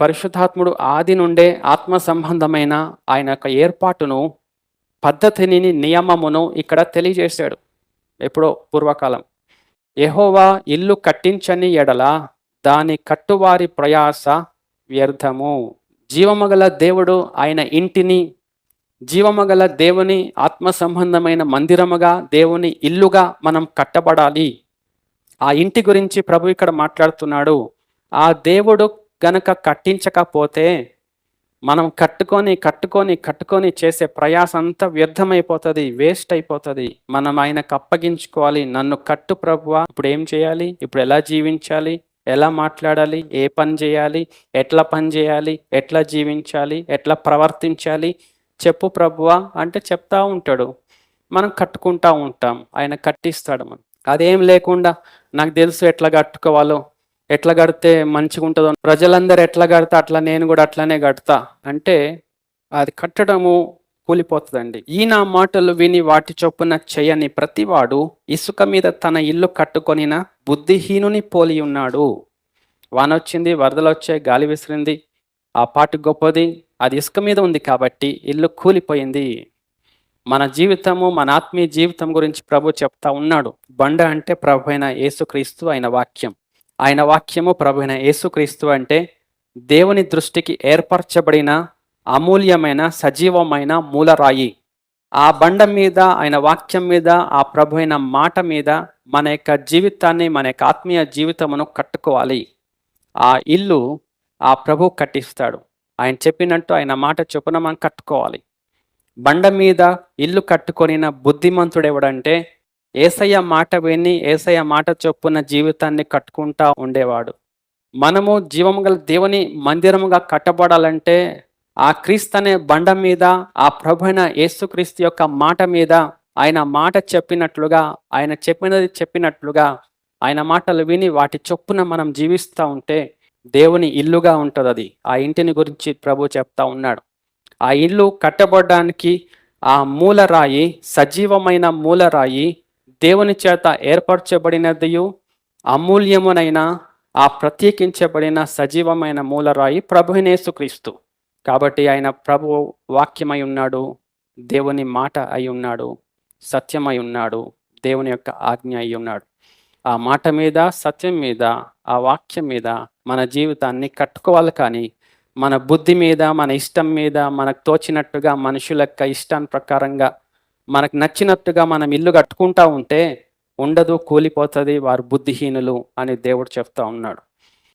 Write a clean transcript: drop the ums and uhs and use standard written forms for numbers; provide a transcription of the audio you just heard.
పరిశుద్ధాత్ముడు ఆది నుండే ఆత్మ సంబంధమైన ఆయన యొక్క ఏర్పాటును, పద్ధతిని, నియమమును ఇక్కడ తెలియజేశాడు. ఎప్పుడో పూర్వకాలం. యెహోవా ఇల్లు కట్టించని ఎడల దాని కట్టువారి ప్రయాస వ్యర్థము. జీవమగల దేవుడు ఆయన ఇంటిని, జీవమగల దేవుని ఆత్మ సంబంధమైన మందిరముగా, దేవుని ఇల్లుగా మనం కట్టబడాలి. ఆ ఇంటి గురించి ప్రభు ఇక్కడ మాట్లాడుతున్నాడు. ఆ దేవుడు గనక కట్టించకపోతే మనం కట్టుకొని చేసే ప్రయాస అంతా వ్యర్థమైపోతుంది, వేస్ట్ అయిపోతుంది. మనం ఆయనకు అప్పగించుకోవాలి. నన్ను కట్టు ప్రభువా, ఇప్పుడు ఏం చేయాలి, ఇప్పుడు ఎలా జీవించాలి, ఎలా మాట్లాడాలి, ఏ పని చేయాలి, ఎట్లా పని చేయాలి, ఎట్లా జీవించాలి, ఎట్లా ప్రవర్తించాలి చెప్పు ప్రభువా అంటే చెప్తా ఉంటాడు. మనం కట్టుకుంటా ఉంటాం, ఆయన కట్టిస్తాడు. మనం అదేం లేకుండా నాకు తెలుసు ఎట్లా కట్టుకోవాలో, ఎట్లా కడితే మంచిగా ఉంటుందో, ప్రజలందరూ ఎట్లా కడతా అట్లా నేను కూడా అట్లానే కడతా అంటే అది కట్టడము కూలిపోతుందండి. ఈ నా మాటలు విని వాటి చొప్పున చేయని ప్రతివాడు ఇసుక మీద తన ఇల్లు కట్టుకొనిన బుద్ధిహీనుని పోలి ఉన్నాడు. వానొచ్చింది, వరదలు వచ్చాయి, గాలి విసిరింది, ఆ పాటు గొప్పది, అది ఇసుక మీద ఉంది కాబట్టి ఇల్లు కూలిపోయింది. మన జీవితము, మన ఆత్మీయ జీవితం గురించి ప్రభు చెప్తా ఉన్నాడు. బండ అంటే ప్రభు అయిన యేసుక్రీస్తు, ఆయన వాక్యం. ఆయన వాక్యము ప్రభు అయిన యేసుక్రీస్తు అంటే దేవుని దృష్టికి ఏర్పరచబడిన అమూల్యమైన సజీవమైన మూలరాయి. ఆ బండ మీద, ఆయన వాక్యం మీద, ఆ ప్రభు అయిన మాట మీద మన యొక్క జీవితాన్ని, మన యొక్క ఆత్మీయ జీవితమును కట్టుకోవాలి. ఆ ఇల్లు ఆ ప్రభు కట్టిస్తాడు. ఆయన చెప్పినట్టు ఆయన మాట చొప్పున మనం కట్టుకోవాలి. బండ మీద ఇల్లు కట్టుకొనిన బుద్ధిమంతుడు ఎవడంటే యేసయ్య మాట విని యేసయ్య మాట చొప్పున జీవితాన్ని కట్టుకుంటా ఉండేవాడు. మనము జీవము గల దేవుని మందిరముగా కట్టబడాలంటే ఆ క్రీస్తు అనే బండ మీద, ఆ ప్రభువైన యేసుక్రీస్తు యొక్క మాట మీద, ఆయన మాట చెప్పినట్లుగా, ఆయన చెప్పినట్లుగా ఆయన మాటలు విని వాటి చొప్పున మనం జీవిస్తూ ఉంటే దేవుని ఇల్లుగా ఉంటుంది అది. ఆ ఇంటిని గురించి ప్రభు చెప్తా ఉన్నాడు. ఆ ఇల్లు కట్టబడడానికి ఆ మూలరాయి, సజీవమైన మూలరాయి, దేవుని చేత ఏర్పరచబడినదియు అమూల్యమునైన ఆ ప్రత్యేకించబడిన సజీవమైన మూలరాయి ప్రభువైన యేసుక్రీస్తు. కాబట్టి ఆయన ప్రభు వాక్యమై ఉన్నాడు, దేవుని మాట అయి ఉన్నాడు, సత్యమై ఉన్నాడు, దేవుని యొక్క ఆజ్ఞ అయి ఉన్నాడు. ఆ మాట మీద, సత్యం మీద, ఆ వాక్యం మీద మన జీవితాన్ని కట్టుకోవాలి. కానీ మన బుద్ధి మీద, మన ఇష్టం మీద, మనకు తోచినట్టుగా, మనుషుల యొక్క ఇష్టాన్ని ప్రకారంగా మనకు నచ్చినట్టుగా మనం ఇల్లు కట్టుకుంటా ఉంటే ఉండదు, కూలిపోతుంది, వారు బుద్ధిహీనులు అని దేవుడు చెప్తా ఉన్నాడు.